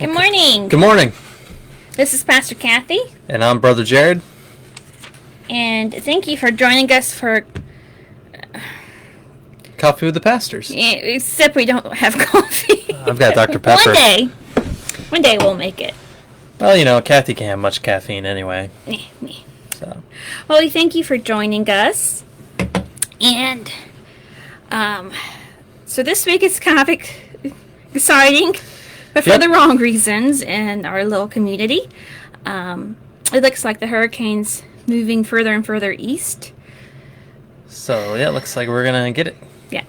Good morning. Good morning. This is Pastor Kathy. And I'm Brother Jarod. And thank you for joining us for... Coffee with the Pastors. Except we don't have coffee. I've got Dr. Pepper. One day we'll make it. Well, you know, Kathy can't have much caffeine anyway. So. Well, we thank you for joining us. And so this week is kind of exciting, but for the wrong reasons in our little community. It looks like the hurricane's moving further and further east. So, yeah, it looks like we're going to get it. Yeah.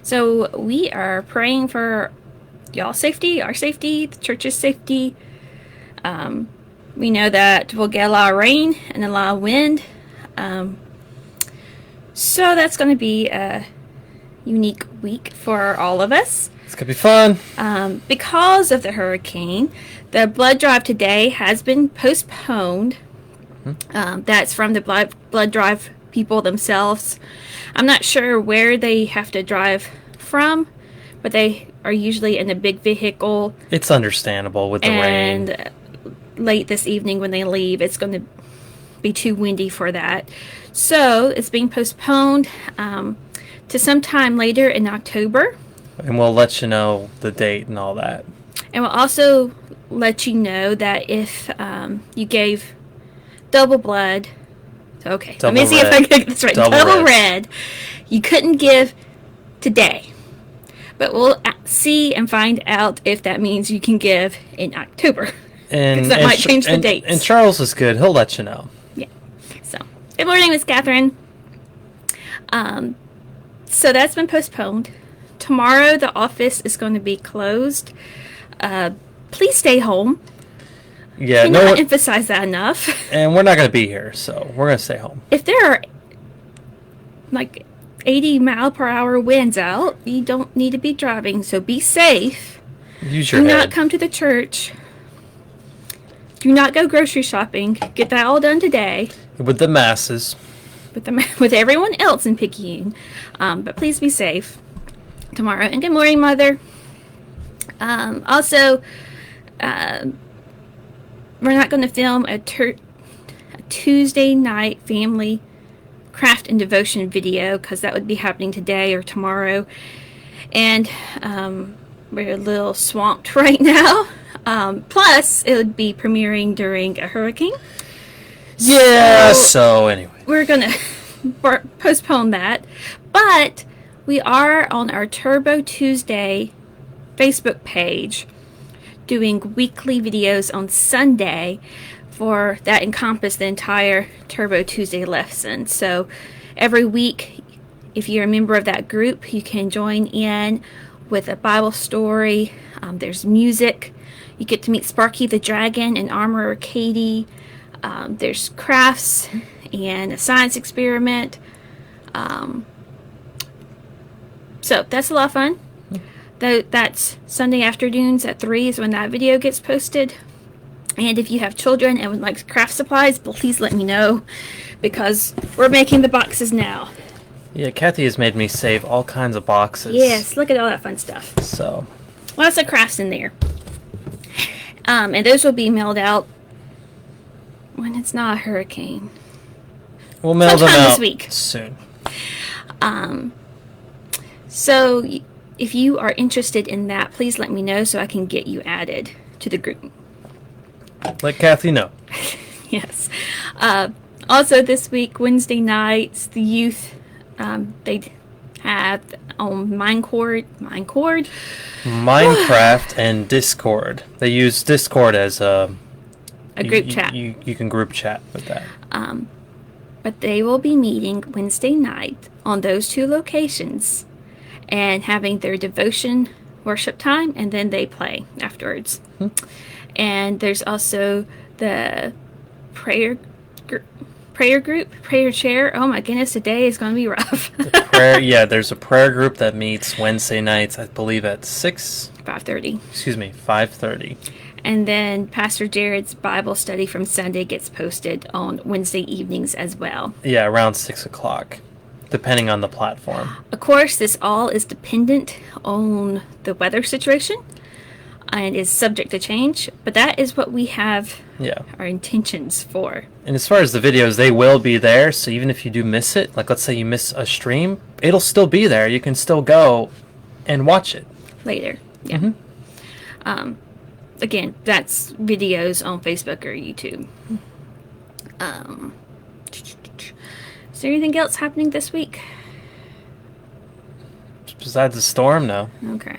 So we are praying for y'all's safety, our safety, the church's safety. We know that we'll get a lot of rain and a lot of wind. So that's going to be a unique week for all of us. It's going to be fun. Because of the hurricane, the blood drive today has been postponed. That's from the blood drive people themselves. I'm not sure where they have to drive from, but they are usually in a big vehicle. It's understandable with the rain. And late this evening when they leave, it's going to be too windy for that. So it's being postponed to sometime later in October. And we'll let you know the date and all that. And we'll also let you know that if you gave double blood, okay, let me see if I can get this right. Double red. You couldn't give today. But we'll see and find out if that means you can give in October. Because that might change the dates. And Charles is good. He'll let you know. Yeah. So, good morning, Miss Catherine. So that's been postponed. Tomorrow, the office is going to be closed. Please stay home. Yeah, cannot emphasize that enough. And we're not going to be here, so we're going to stay home. If there are like 80-mile-per-hour winds out, you don't need to be driving, so be safe. Use your head. Do not come to the church. Do not go grocery shopping. Get that all done today. With the masses. With everyone else in Picayune. But please be safe tomorrow. And good morning, Mother. Also, we're not going to film a Tuesday night family craft and devotion video because that would be happening today or tomorrow. And we're a little swamped right now. Plus, it would be premiering during a hurricane. Yeah, so anyway. We're going to postpone that. But we are on our Turbo Tuesday Facebook page doing weekly videos on Sunday for that encompass the entire Turbo Tuesday lesson. So every week, if you're a member of that group, you can join in with a Bible story. There's music. You get to meet Sparky the Dragon and Armorer Katie. There's crafts and a science experiment. So that's a lot of fun. That's Sunday afternoons at 3 is when that video gets posted. And if you have children and would like craft supplies, please let me know because we're making the boxes now. Yeah, Kathy has made me save all kinds of boxes. Yes, look at all that fun stuff. So, lots of crafts in there. And those will be mailed out when it's not a hurricane. We'll mail them out this week. Soon. So if you are interested in that, please let me know so I can get you added to the group. Let Kathy know. Yes. Also this week, Wednesday nights, the youth, they have on Minecraft and Discord. They use Discord as a group chat. You can group chat with that. But they will be meeting Wednesday night on those two locations and having their devotion worship time, and then they play afterwards. And there's also the prayer chair. Oh my goodness, today is going to be rough. There's a prayer group that meets Wednesday nights, I believe at 5:30. Excuse me, 5:30. And then Pastor Jarod's Bible study from Sunday gets posted on Wednesday evenings as well. Yeah, around 6 o'clock, depending on the platform. Of course, this all is dependent on the weather situation. and is subject to change, but that is what we have our intentions for. And as far as the videos, they will be there, so even if you do miss it, like let's say you miss a stream, it'll still be there. You can still go and watch it. Later, yeah. Again, that's videos on Facebook or YouTube. Is there anything else happening this week? Besides the storm, no. Okay.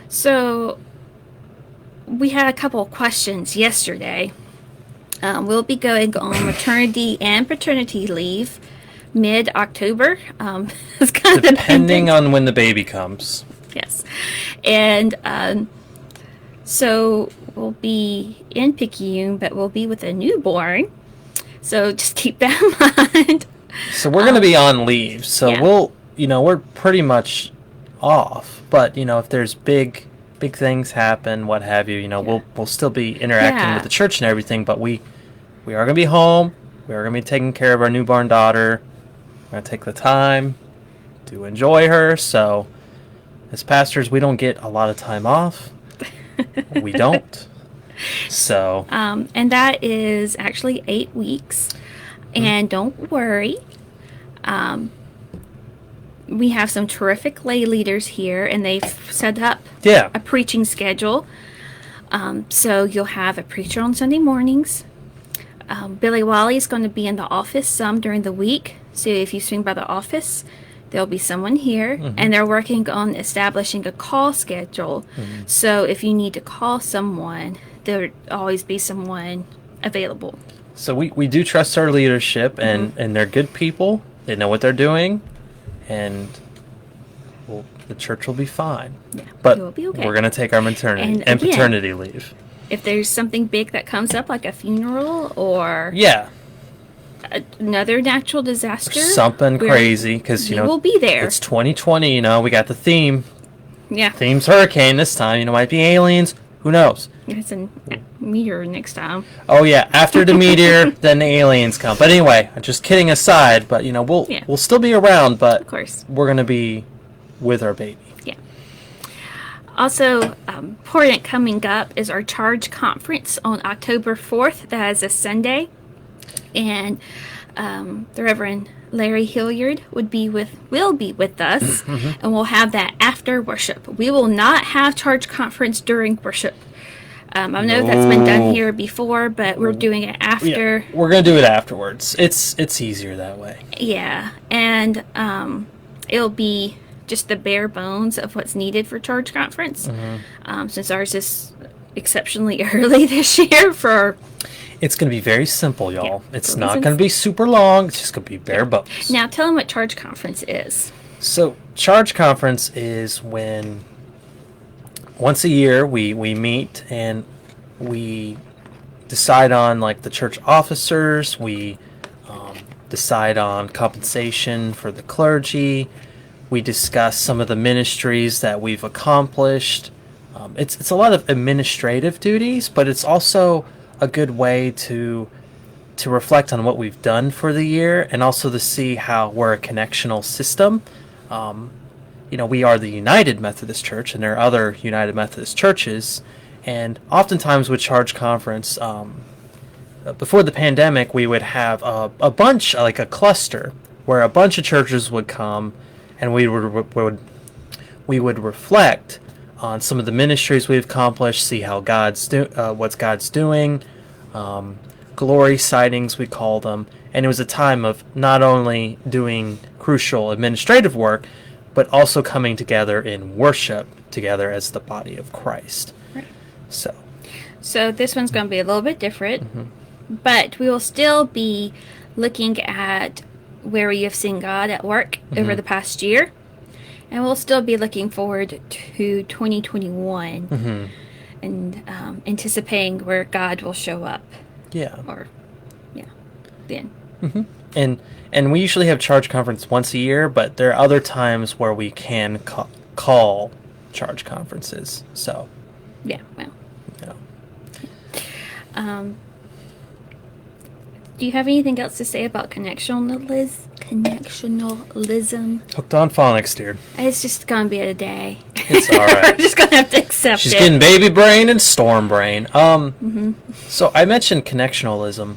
So, we had a couple of questions yesterday. We'll be going on maternity and paternity leave mid-October. It's kind of depending on when the baby comes. Yes. And so we'll be in Picayune, but we'll be with a newborn. So just keep that in mind. So we're going to be on leave. So we're pretty much off. But, if there's big things happen, what have you, we'll still be interacting with the church and everything. But we are going to be home. We are going to be taking care of our newborn daughter. We're going to take the time to enjoy her. So as pastors, we don't get a lot of time off. We don't. So. And that is actually 8 weeks. And don't worry. We have some terrific lay leaders here, and they've set up a preaching schedule. So you'll have a preacher on Sunday mornings. Billy Wally is going to be in the office some during the week. So if you swing by the office, there'll be someone here. And they're working on establishing a call schedule. So if you need to call someone, there'll always be someone available. So we do trust our leadership, and they're good people. They know what they're doing. And the church will be fine. Yeah, but it will be okay. We're going to take our maternity and paternity leave. If there's something big that comes up, like a funeral or another natural disaster, something crazy, because we'll be there. It's 2020. We got the theme. Yeah, theme's hurricane this time. Might be aliens. Who knows? It's a meteor next time. Oh yeah, after the meteor, then the aliens come. But anyway, just kidding aside. But we'll still be around. But of course, we're gonna be with our baby. Yeah. Also, important coming up is our Charge Conference on October 4th. That is a Sunday, and the Reverend Larry Hilliard will be with us, and we'll have that after worship. We will not have Charge Conference during worship. I know that's been done here before, but we're doing it after. Yeah, we're going to do it afterwards. It's easier that way. Yeah, and it'll be just the bare bones of what's needed for Charge Conference, since ours is exceptionally early this year for... It's going to be very simple, y'all. Yeah, it's not going to be super long. It's just going to be bare bones. Now, tell them what Charge Conference is. So, Charge Conference is when once a year we meet and we decide on the church officers. We decide on compensation for the clergy. We discuss some of the ministries that we've accomplished. It's a lot of administrative duties, but it's also a good way to reflect on what we've done for the year, and also to see how we're a connectional system. We are the United Methodist Church, and there are other United Methodist churches. And oftentimes with Charge Conference, before the pandemic, we would have a bunch, like a cluster, where a bunch of churches would come, and we would reflect on some of the ministries we've accomplished, see how what God's doing, glory sightings we call them, and it was a time of not only doing crucial administrative work, but also coming together in worship together as the body of Christ. Right. So this one's going to be a little bit different, but we will still be looking at where we have seen God at work over the past year. And we'll still be looking forward to 2021 and anticipating where God will show up. Yeah. Then. And we usually have Charge Conference once a year, but there are other times where we can call Charge Conferences. So. Yeah, well. Do you have anything else to say about connectionalism? Hooked on phonics, dude. It's just going to be a day. It's all right. We're just going to have to accept accept She's it. getting baby brain and storm brain. So I mentioned connectionalism.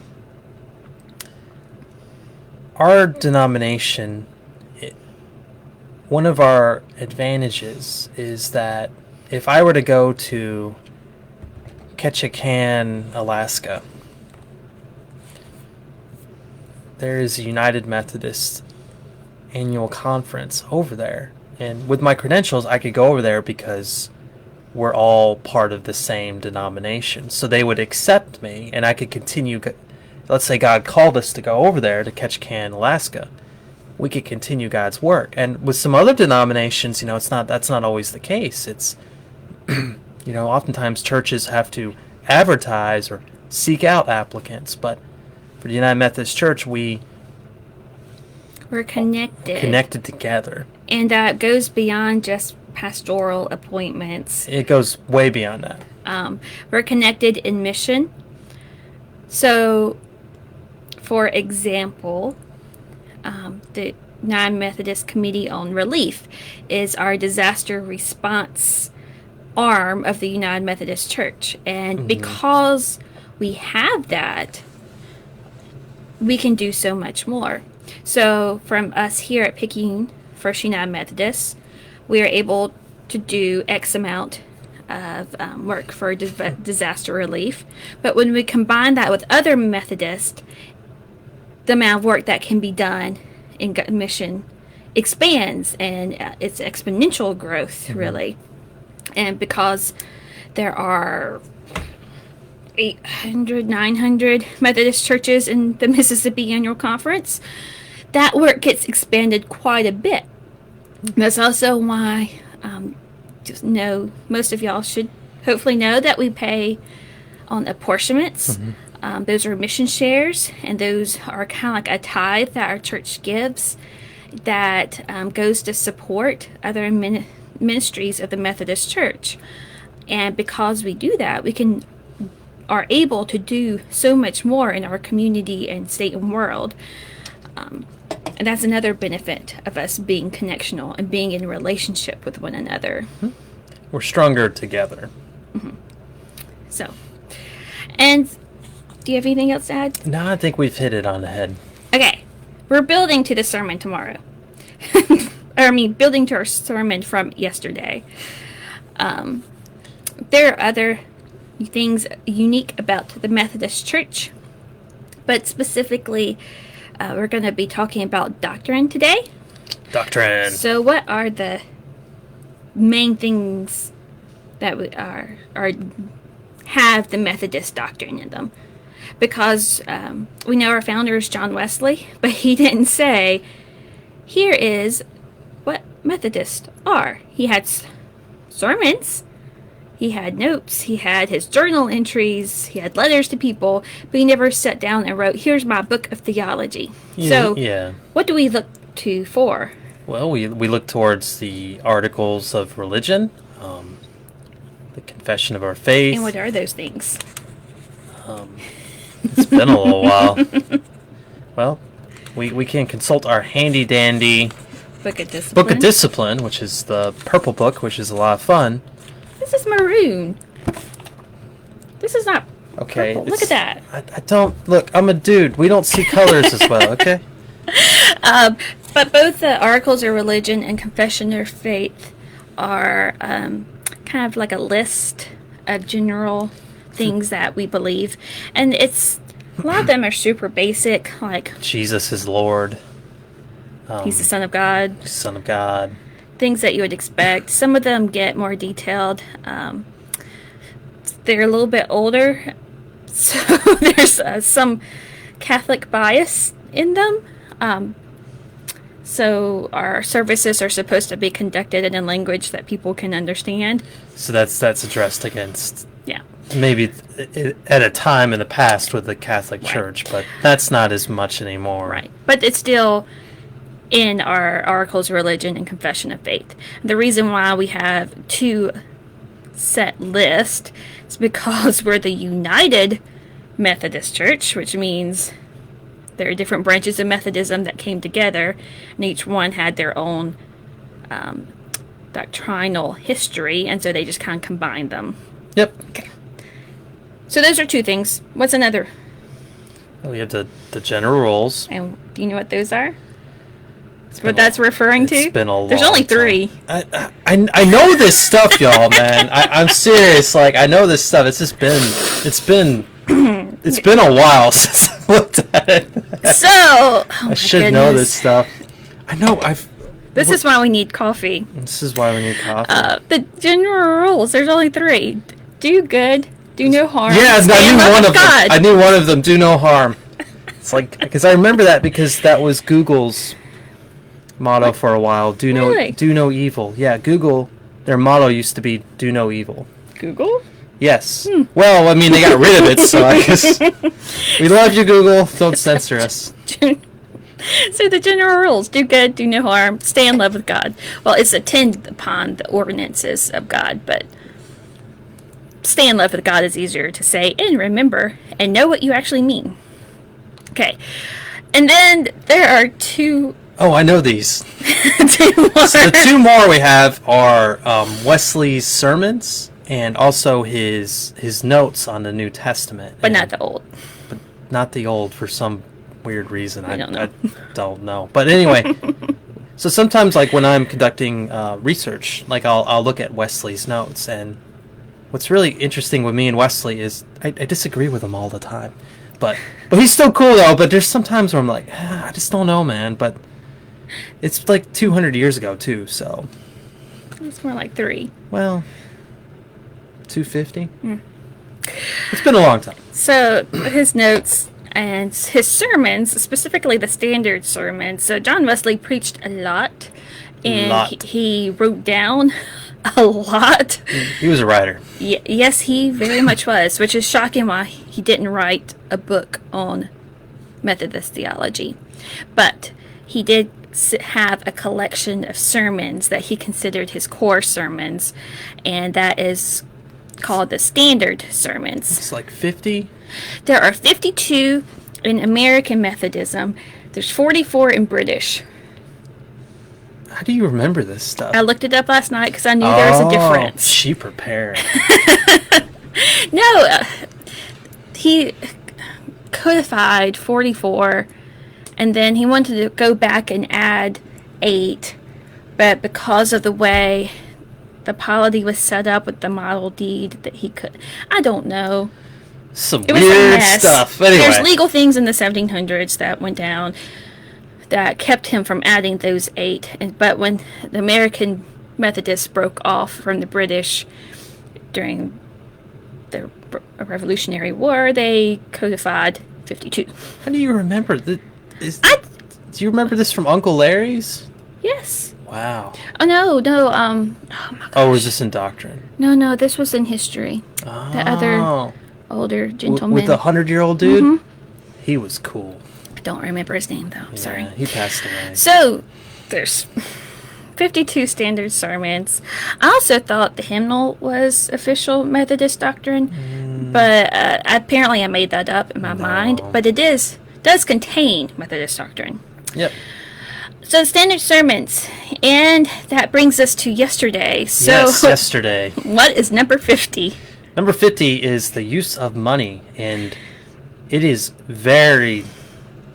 Our denomination, one of our advantages is that if I were to go to Ketchikan, Alaska, there is a United Methodist annual conference over there. And with my credentials, I could go over there because we're all part of the same denomination. So they would accept me, and I could continue. Let's say God called us to go over there to Ketchikan, Alaska. We could continue God's work. And with some other denominations, that's not always the case. It's, oftentimes churches have to advertise or seek out applicants. But for the United Methodist Church, we're connected together. And that goes beyond just pastoral appointments. It goes way beyond that. We're connected in mission. So, for example, the United Methodist Committee on Relief is our disaster response arm of the United Methodist Church. And because we have that, we can do so much more. So from us here at Picayune, First United Methodist, we are able to do X amount of work for disaster relief. But when we combine that with other Methodists, the amount of work that can be done in mission expands, and it's exponential growth, really. And because there are 800, 900 Methodist churches in the Mississippi Annual Conference, that work gets expanded quite a bit. That's also why most of y'all should hopefully know that we pay on apportionments. Those are mission shares, and those are kind of like a tithe that our church gives that goes to support other ministries of the Methodist Church. And because we do that, we are able to do so much more in our community and state and world. And that's another benefit of us being connectional and being in relationship with one another. We're stronger together. So, and do you have anything else to add? No, I think we've hit it on the head. Okay, we're building to the sermon tomorrow. Building to our sermon from yesterday. There are other things unique about the Methodist Church, but specifically, we're going to be talking about doctrine today. Doctrine. So, what are the main things that have the Methodist doctrine in them? Because we know our founder is John Wesley, but he didn't say, here is what Methodists are. He had sermons, he had notes, he had his journal entries, he had letters to people, but he never sat down and wrote, here's my book of theology. What do we look to for? Well, we look towards the articles of religion, the confession of our faith. And what are those things? It's been a little while. Well, we can consult our handy-dandy Book of Discipline, which is the purple book, which is a lot of fun. This is maroon. This is not okay. purple. Look at that. I don't... Look, I'm a dude. We don't see colors as well, okay? But both the Articles of Religion and Confession of Faith are kind of like a list of general things that we believe. And a lot of them are super basic, like... Jesus is Lord. He's the Son of God. Son of God. Things that you would expect. Some of them get more detailed. They're a little bit older, so there's some Catholic bias in them. So our services are supposed to be conducted in a language that people can understand. So that's addressed against... Yeah. Maybe at a time in the past with the Catholic Church, but that's not as much anymore. Right. But it's still in our Articles of Religion and Confession of Faith. The reason why we have two set lists is because we're the United Methodist Church, which means there are different branches of Methodism that came together, and each one had their own doctrinal history, and so they just kind of combine them. Yep. Okay. So those are two things. What's another? We have the general rules. And do you know what those are? That's what that's referring to? It's been a long There's only time. 3. I know this stuff, y'all, man. I'm serious. Like, I know this stuff. It's been a while since I looked at it. So, oh I should know this stuff. I know. This is why we need coffee. This is why we need coffee. The general rules. There's only 3. Do good. Do no harm. Yeah, stay in love with God. I knew one of them. Do no harm. It's like, because I remember that because that was Google's motto for a while. Do no evil. Yeah, Google. Their motto used to be "Do no evil." Google. Yes. Well, I mean, they got rid of it, so I guess we love you, Google. Don't censor us. So the general rules: do good, do no harm, stay in love with God. Well, it's attend upon the ordinances of God, but stay in love with God is easier to say and remember and know what you actually mean. Okay. And then there are 2... Oh, I know these. 2 more. So the 2 more we have are Wesley's sermons and also his notes on the New Testament. But not the old. But not the old for some weird reason. I don't know. I don't know. But anyway, so sometimes, like, when I'm conducting research, like, I'll look at Wesley's notes, and what's really interesting with me and Wesley is I disagree with him all the time. But he's still cool, though. But there's sometimes where I'm like, I just don't know, man. But it's like 200 years ago, too, so. It's more like 3. Well, 250? It's been a long time. So his notes and his sermons, specifically the standard sermons. So John Wesley preached a lot. And he wrote down a lot. He was a writer. Yes, he very much was, which is shocking why he didn't write a book on Methodist theology. But he did have a collection of sermons that he considered his core sermons, and that is called the standard sermons. It's like 50? There are 52 in American Methodism. There's 44 in British. How do you remember this stuff? I looked it up last night because I knew there was a difference. She prepared. No, he codified 44, and then he wanted to go back and add 8, but because of the way the polity was set up with the model deed that he could, I don't know. Some It was weird a mess. stuff. Anyway. There's legal things in the 1700s that went down that kept him from adding those 8. But when the American Methodists broke off from the British during the Revolutionary War, they codified 52. How do you remember? Do you remember this from Uncle Larry's? Yes. Wow. Oh, no. Oh, my gosh. Oh, was this in Doctrine? No, this was in history. Oh. The other older gentleman. With the 100-year-old dude? Mm-hmm. He was cool. I don't remember his name, though. Yeah, Sorry. he passed away. So, there's 52 standard sermons. I also thought the hymnal was official Methodist doctrine, but apparently I made that up in my mind. But it does contain Methodist doctrine. Yep. So, standard sermons. And that brings us to yesterday. So, yes, yesterday. What is number 50? Number 50 is the use of money, and it is very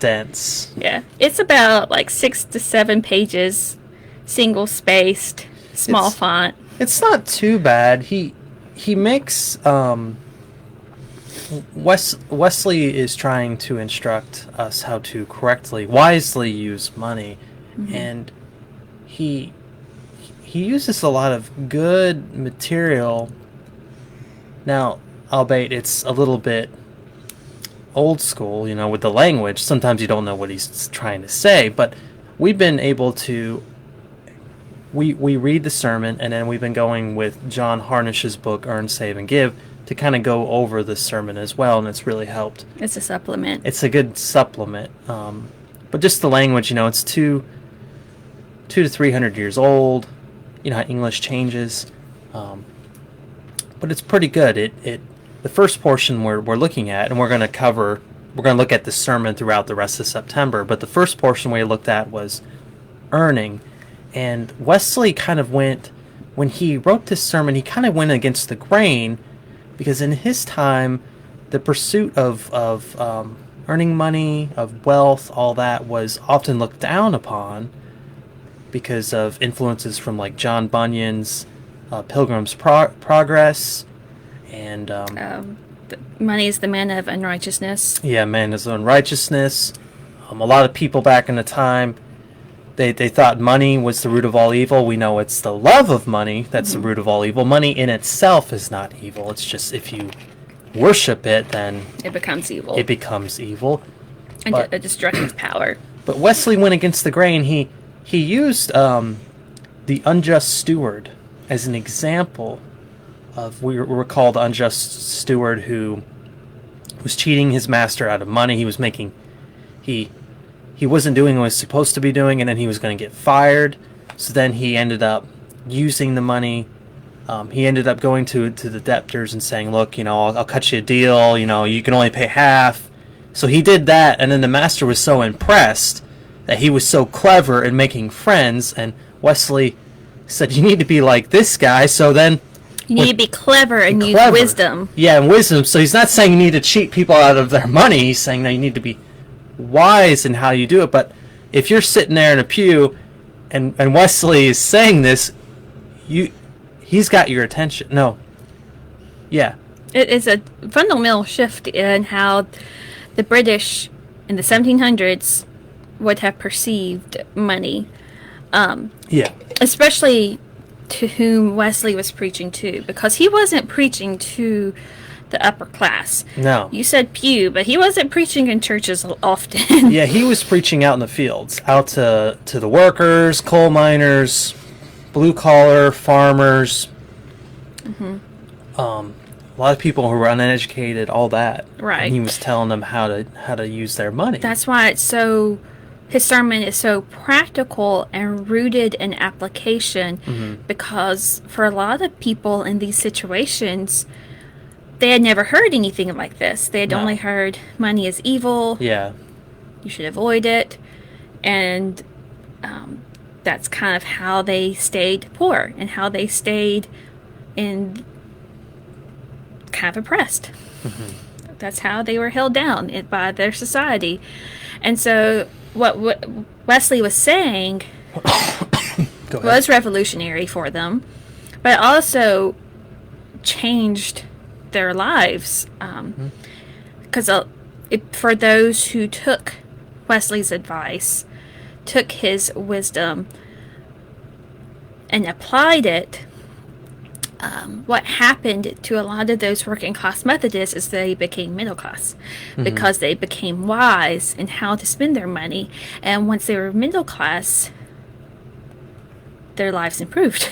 dense. Yeah. It's about like 6 to 7 pages, single-spaced, small font. It's not too bad. He makes Wesley is trying to instruct us how to wisely use money, and he uses a lot of good material. Now, albeit it's a little bit old school, with the language. Sometimes you don't know what he's trying to say, but we've been able to we read the sermon, and then we've been going with John Harnish's book Earn, Save, and Give to kind of go over the sermon as well, and it's really helped. It's a supplement. It's a good supplement. But just the language, it's 200 to 300 years old. You know how English changes. But it's pretty good. The first portion we're looking at, and we're going to look at the sermon throughout the rest of September, but the first portion we looked at was earning. And Wesley kind of went when he wrote this sermon, he kind of went against the grain, because in his time, the pursuit of earning money, of wealth, all that was often looked down upon because of influences from like John Bunyan's Pilgrim's Progress, and money is the man of unrighteousness. yeah, man is unrighteousness. A lot of people back in the time, they thought money was the root of all evil. We know it's the love of money that's the root of all evil. Money in itself is not evil. It's just if you worship it, then It becomes evil. it becomes evil. And But- a destructive power. But Wesley went against the grain. He used the unjust steward as an example of, we recall the unjust steward who was cheating his master out of money. He was making, he wasn't doing what he was supposed to be doing, and then he was going to get fired. So then he ended up using the money. He ended up going to the debtors and saying, look, I'll cut you a deal. You can only pay half. So he did that, and then the master was so impressed that he was so clever in making friends, and Wesley said, you need to be like this guy. So then You need to be clever and use clever. wisdom. Yeah, and wisdom. So he's not saying you need to cheat people out of their money. He's saying that you need to be wise in how you do it. But if you're sitting there in a pew and Wesley is saying this, he's got your attention. No. Yeah. It is a fundamental shift in how the British in the 1700s would have perceived money, Yeah. especially to whom Wesley was preaching to, because he wasn't preaching to the upper class. No. You said pew, but he wasn't preaching in churches often. Yeah, he was preaching out in the fields, out to the workers, coal miners, blue collar farmers. A lot of people who were uneducated, all that. Right. And he was telling them how to use their money. That's why his sermon is so practical and rooted in application, because for a lot of people in these situations, they had never heard anything like this. They had No. only heard money is evil, Yeah. you should avoid it, and that's kind of how they stayed poor and how they stayed in kind of oppressed. That's how they were held down by their society. And so what Wesley was saying Go ahead. was revolutionary for them, but also changed their lives. Because for those who took Wesley's advice, took his wisdom, and applied it, what happened to a lot of those working class Methodists is they became middle class because they became wise in how to spend their money. And once they were middle class, their lives improved.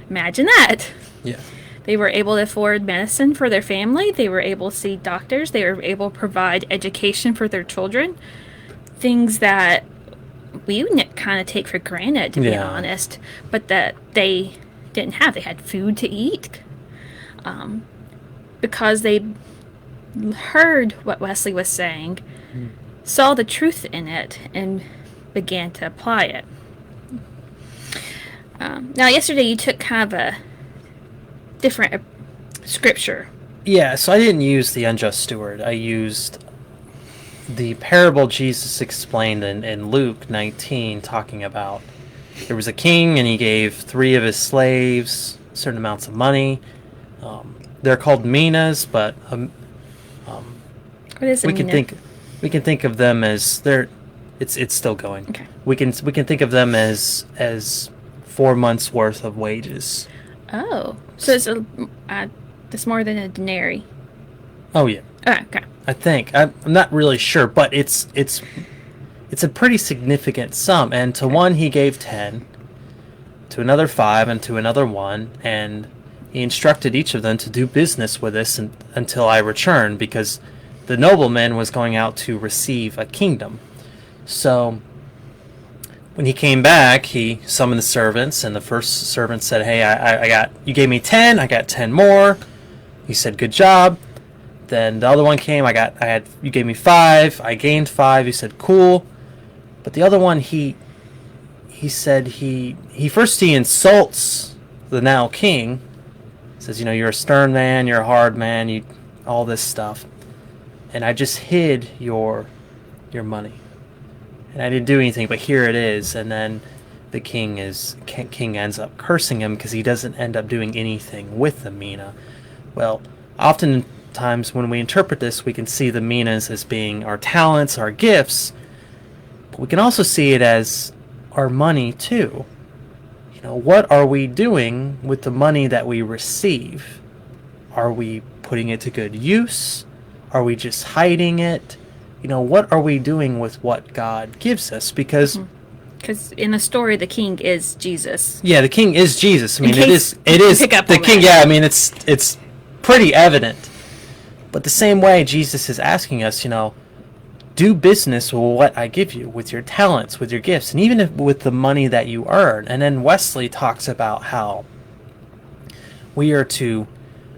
Imagine that. Yeah. They were able to afford medicine for their family. They were able to see doctors. They were able to provide education for their children. Things that we kind of take for granted, to be Yeah. honest, but that they didn't have. They had food to eat because they heard what Wesley was saying, saw the truth in it, and began to apply it. Now, yesterday you took kind of a different scripture. Yeah, so I didn't use the unjust steward. I used the parable Jesus explained in Luke 19, talking about there was a king and he gave 3 of his slaves certain amounts of money. They're called minas, but What is it? we can think of them as it's still going. Okay. We can think of them as 4 months worth of wages. Oh, so it's more than a denarii. Oh yeah. Oh, okay. I think I'm not really sure, but it's a pretty significant sum. And to one he gave 10, to another 5, and to another 1, and he instructed each of them to do business with us until I return, because the nobleman was going out to receive a kingdom. So when he came back, he summoned the servants, and the first servant said, "Hey, you gave me 10, I got 10 more." He said, "Good job." Then the other one came, you gave me 5, I gained 5. He said, "Cool." But the other one, he said he insults the now king, says, you're a stern man, you're a hard man, you all this stuff. And I just hid your money. And I didn't do anything, but here it is. And then the king ends up cursing him because he doesn't end up doing anything with the mina. Well, oftentimes when we interpret this, we can see the minas as being our talents, our gifts, but we can also see it as our money too. What are we doing with the money that we receive? Are we putting it to good use? Are we just hiding it? What are we doing with what God gives us? Because in the story, the king is Jesus. Yeah, the king is Jesus. I mean, it is pick up the on king. that. Yeah, I mean, it's pretty evident. But the same way, Jesus is asking us, do business with what I give you, with your talents, with your gifts, and even with the money that you earn. And then Wesley talks about how we are to,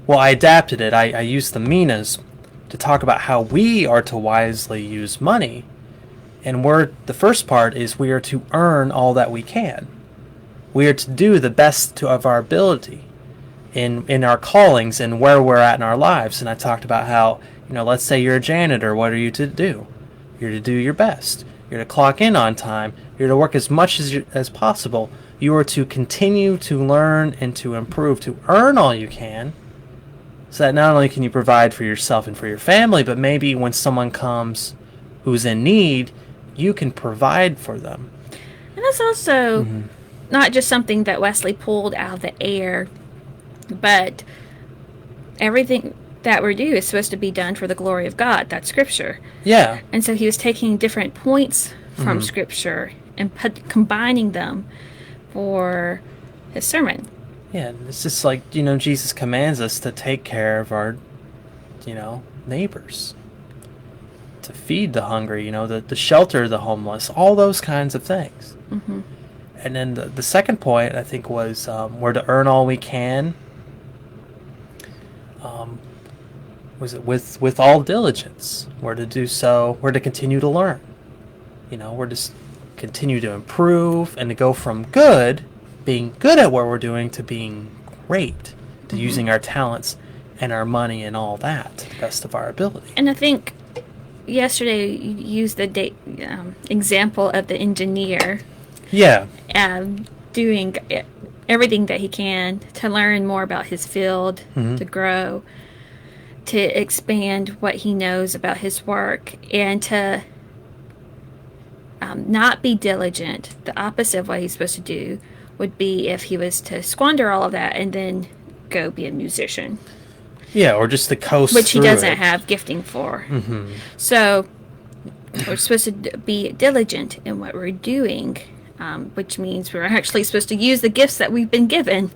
well, I adapted it. I used the minas to talk about how we are to wisely use money. And the first part is we are to earn all that we can. We are to do the best of our ability in our callings and where we're at in our lives. And I talked about how, let's say you're a janitor. What are you to do? You're to do your best. You're to clock in on time. You're to work as much as possible. You are to continue to learn and to improve, to earn all you can, so that not only can you provide for yourself and for your family, but maybe when someone comes who's in need, you can provide for them. And that's also not just something that Wesley pulled out of the air, but everything that we do is supposed to be done for the glory of God. That's Scripture. Yeah. And so he was taking different points from Scripture and combining them for his sermon. Yeah, it's just like, Jesus commands us to take care of our, neighbors. To feed the hungry, the shelter the homeless, all those kinds of things. Mm-hmm. And then the second point, I think, was we're to earn all we can. Was it with all diligence? We're to do so. We're to continue to learn. We're to continue to improve and to go from being good at what we're doing, to being great, to using our talents and our money and all that to the best of our ability. And I think yesterday you used the example of the engineer. Yeah. Doing everything that he can to learn more about his field, to grow, to expand what he knows about his work, and to not be diligent. The opposite of what he's supposed to do would be if he was to squander all of that and then go be a musician. Yeah, or just to coast which he through doesn't it. have gifting for. So we're supposed to be diligent in what we're doing, which means we're actually supposed to use the gifts that we've been given.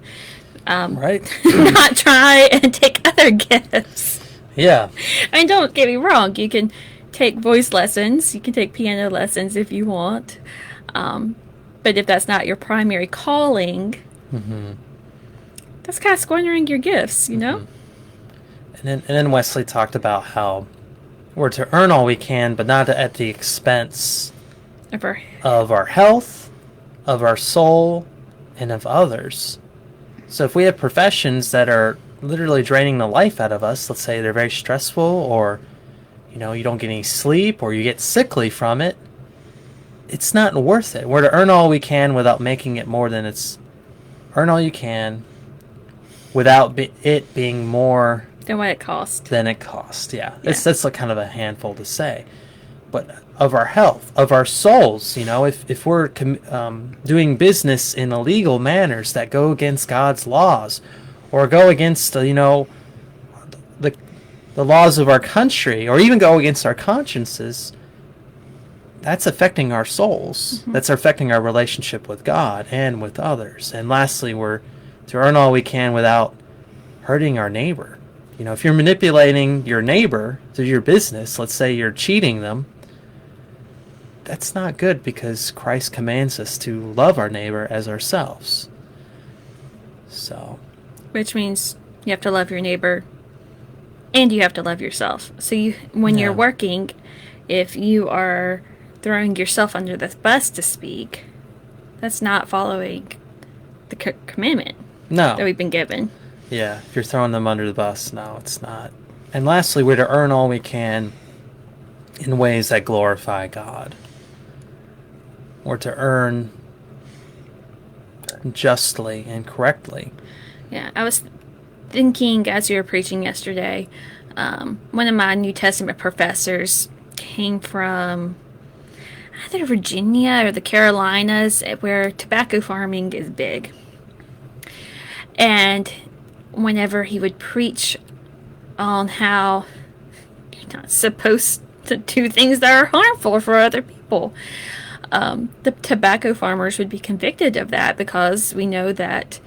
Right. Not try and take other gifts. Yeah. I mean, don't get me wrong. You can take voice lessons. You can take piano lessons if you want. But if that's not your primary calling, that's kind of squandering your gifts, And then Wesley talked about how we're to earn all we can, but not at the expense of our health, of our soul, and of others. So if we have professions that are literally draining the life out of us, let's say they're very stressful, or you don't get any sleep, or you get sickly from it, it's not worth it. We're to earn all we can without making it more than earn all you can without it being more than what it costs. Yeah. That's like kind of a handful to say. But of our health, of our souls, if we're doing business in illegal manners that go against God's laws, or go against the laws of our country, or even go against our consciences, that's affecting our souls. That's affecting our relationship with God and with others. And lastly, we're to earn all we can without hurting our neighbor. If you're manipulating your neighbor through your business, let's say you're cheating them, that's not good, because Christ commands us to love our neighbor as ourselves. So, which means you have to love your neighbor and you have to love yourself. So when you're working, if you are throwing yourself under the bus, to speak, that's not following the commandment. No. that we've been given. Yeah, if you're throwing them under the bus, no, it's not. And lastly, we're to earn all we can in ways that glorify God. We're to earn justly and correctly. Yeah, I was thinking as you were preaching yesterday, one of my New Testament professors came from either Virginia or the Carolinas, where tobacco farming is big. And whenever he would preach on how you're not supposed to do things that are harmful for other people, the tobacco farmers would be convicted of that, because we know that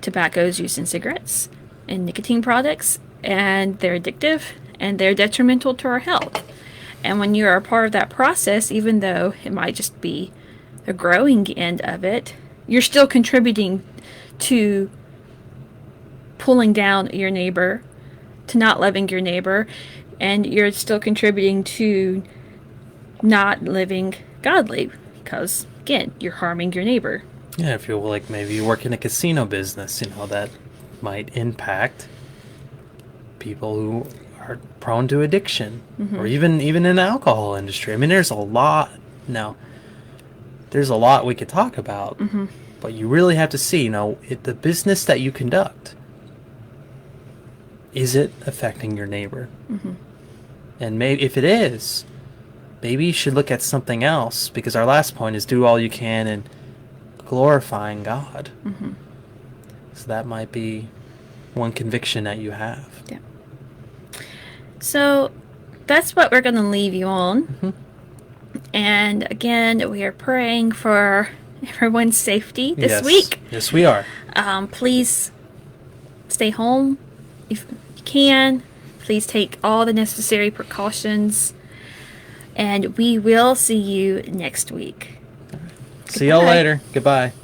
tobacco is used in cigarettes and nicotine products, and they're addictive and they're detrimental to our health. And when you're a part of that process, even though it might just be the growing end of it, you're still contributing to pulling down your neighbor, to not loving your neighbor, and you're still contributing to not living godly, because, again, you're harming your neighbor. Yeah, if you're like maybe you work in a casino business, that might impact people who are prone to addiction, or even in the alcohol industry. I mean, there's a lot we could talk about, but you really have to see, the business that you conduct, is it affecting your neighbor? And maybe if it is, maybe you should look at something else, because our last point is do all you can in glorifying God. So that might be one conviction that you have. Yeah. So that's what we're going to leave you on. And again, we are praying for everyone's safety this week. Yes, we are. Please stay home if you can. Please take all the necessary precautions. And we will see you next week. See y'all later. Goodbye.